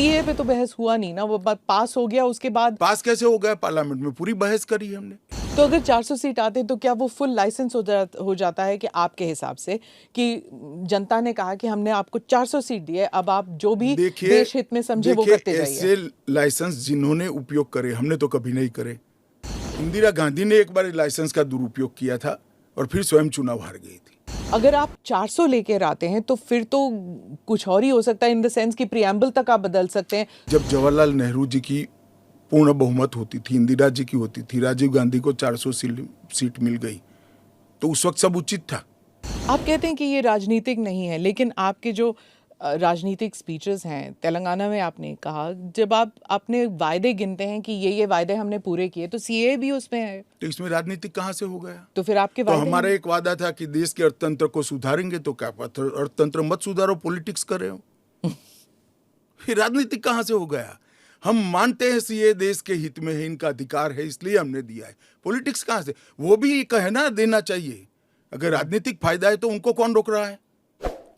CA पे तो बहस हुआ नहीं ना, वो बात पास हो गया, उसके बाद पास कैसे हो गया? पार्लियामेंट में पूरी बहस करी हमने। तो अगर 400 सीट आते तो क्या वो फुल लाइसेंस हो जाता है कि आपके हिसाब से कि जनता ने कहा कि हमने आपको 400 सीट दी है, अब आप जो भी देश हित में समझे वो करते जाइए। ऐसे लाइसेंस जिन्होंने उपयोग करे, हमने तो कभी नहीं करे। इंदिरा गांधी ने एक बार लाइसेंस का दुरुपयोग किया था और फिर स्वयं चुनाव हार गई थी। अगर आप 400 लेकर आते हैं तो फिर तो कुछ और ही हो सकता है, इन द सेंस कि प्रियम्बल तक आप बदल सकते हैं। जब जवाहरलाल नेहरू जी की पूर्ण बहुमत होती थी, इंदिरा जी की होती थी, राजीव गांधी को 400 सीट मिल गई, तो उस वक्त सब उचित था। आप कहते हैं कि ये राजनीतिक नहीं है, लेकिन आपके जो राजनीतिक स्पीचेस हैं, तेलंगाना में आपने कहा, जब आप अपने वायदे गिनते हैं कि ये वायदे हमने पूरे किए, तो सीए भी उसमें है, तो इसमें राजनीतिक कहाँ से हो गया? तो फिर आपके तो वायदे हमारा एक वादा था कि देश के अर्थतंत्र को सुधारेंगे, तो क्या अर्थतंत्र मत सुधारो, पॉलिटिक्स कर रहे हो। फिर राजनीतिक कहाँ से हो गया? हम मानते हैं सीए देश के हित में है, इनका अधिकार है, इसलिए हमने दिया है। पॉलिटिक्स कहाँ से? वो भी कहना देना चाहिए। अगर राजनीतिक फायदा है तो उनको कौन रोक रहा है?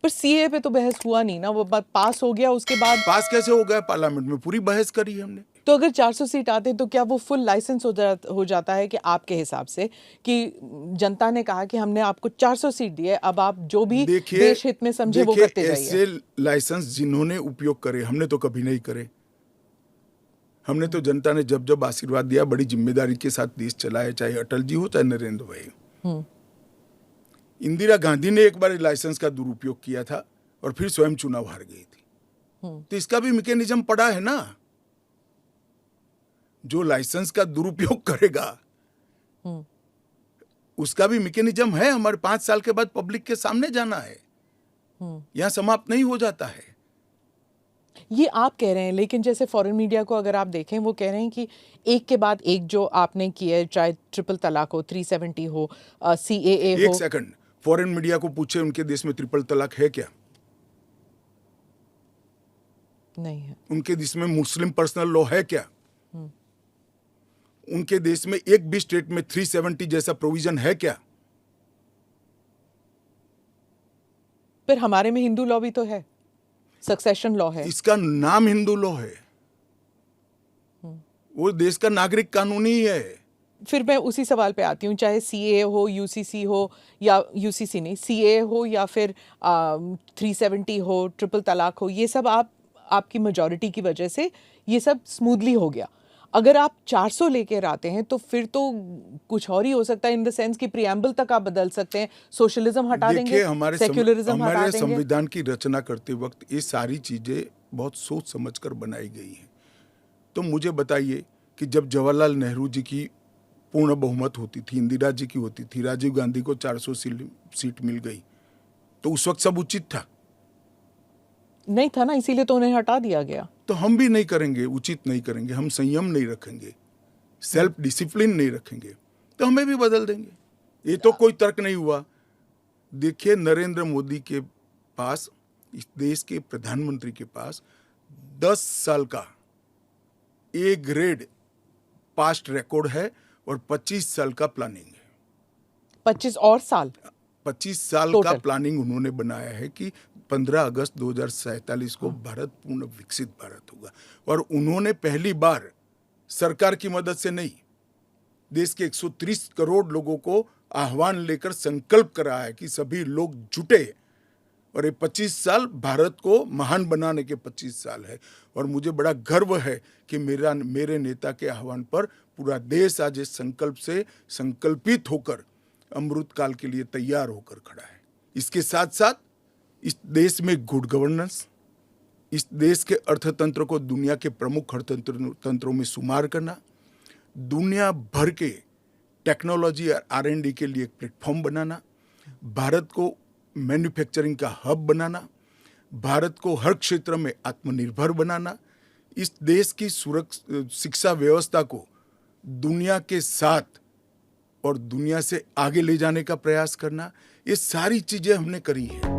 पर सीए पे तो बहस हुआ नहीं ना, वो बात पास हो गया, उसके बाद पास कैसे हो गया? पार्लियामेंट में पूरी बहस करी हमने। तो अगर 400 सीट आते तो क्या वो फुल लाइसेंस हो जाता है कि आपके हिसाब से कि जनता ने कहा कि हमने आपको 400 सीट दी है, अब आप जो भी देश हित में समझे वो करते जाइए। ऐसे लाइसेंस जिन्होंने उपयोग करे, हमने तो कभी नहीं करे। हमने तो जनता ने जब जब आशीर्वाद दिया, बड़ी जिम्मेदारी के साथ देश चलाया, चाहे अटल जी हो चाहे नरेंद्र भाई हो। इंदिरा गांधी ने एक बार लाइसेंस का दुरुपयोग किया था और फिर स्वयं चुनाव हार गई थी। तो इसका भी मैकेनिज्म पड़ा है ना। जो लाइसेंस का दुरुपयोग करेगा उसका भी मैकेनिज्म है। हमारे 5 साल के बाद पब्लिक के सामने जाना है, यहां समाप्त नहीं हो जाता है। ये आप कह रहे हैं, लेकिन जैसे फॉरेन मीडिया को अगर आप देखें, वो कह रहे हैं कि एक के बाद एक जो आपने किया है, चाहे ट्रिपल तलाक हो, 370 हो, सीएए हो। एक सेकंड, फॉरेन मीडिया को पूछे उनके देश में ट्रिपल तलाक है क्या? नहीं है। उनके देश में मुस्लिम पर्सनल लॉ है क्या? उनके देश में एक भी स्टेट में 370 जैसा प्रोविजन है क्या? पर हमारे में हिंदू लॉ भी तो है, सक्सेशन लॉ है। इसका नाम हिंदू लॉ है, वो देश का नागरिक कानून ही है। फिर मैं उसी सवाल पे आती हूँ, चाहे सीए हो, यूसीसी हो, या यूसीसी नहीं, सीए हो, या फिर 370 हो, ट्रिपल तलाक हो, ये सब आपकी मेजॉरिटी की वजह से ये सब स्मूथली हो गया। अगर आप 400 लेकर आते हैं तो फिर तो कुछ और ही हो सकता है, इन द सेंस कि प्रियम्बल तक आप बदल सकते हैं, सोशलिज्म हटा देंगे, सेक्युलरिज्म हटा देंगे। संविधान की रचना करते वक्त ये सारी चीजें बहुत सोच समझकर बनाई गई हैं। तो मुझे बताइए कि जब जवाहरलाल नेहरू जी की पूर्ण बहुमत होती थी, इंदिरा जी की होती थी, राजीव गांधी को 400 सीट मिल गई, तो उस वक्त सब उचित था? नहीं था ना, इसीलिए तो उन्हें हटा दिया गया। तो हम भी नहीं करेंगे, उचित नहीं करेंगे, हम संयम नहीं रखेंगे, सेल्फ डिसिप्लिन नहीं रखेंगे, तो हमें भी बदल देंगे। ये तो कोई तर्क नहीं हुआ। देखिए, नरेंद्र मोदी के पास, इस देश के प्रधानमंत्री के पास 10 साल का ए ग्रेड पास्ट रिकॉर्ड है और 25 साल का प्लानिंग है। 25 और साल 25 साल का प्लानिंग उन्होंने बनाया है कि 15 अगस्त 2047 को भारत पूर्ण विकसित भारत होगा। और उन्होंने पहली बार सरकार की मदद से नहीं, देश के 130 करोड़ लोगों को आह्वान लेकर संकल्प करा है कि सभी लोग जुटे, और ये 25 साल भारत को महान बनाने के 25 साल है। और मुझे बड़ा गर्व है कि मेरे नेता के आह्वान पर पूरा देश आज इस संकल्प से संकल्पित होकर अमृत काल के लिए तैयार होकर खड़ा है। इसके साथ साथ इस देश में गुड गवर्नेंस, इस देश के अर्थतंत्र को दुनिया के प्रमुख अर्थतंत्रों में शुमार करना, दुनिया भर के टेक्नोलॉजी और R&D के लिए एक प्लेटफॉर्म बनाना, भारत को मैन्युफैक्चरिंग का हब बनाना, भारत को हर क्षेत्र में आत्मनिर्भर बनाना, इस देश की शिक्षा व्यवस्था को दुनिया के साथ और दुनिया से आगे ले जाने का प्रयास करना, ये सारी चीजें हमने करी हैं।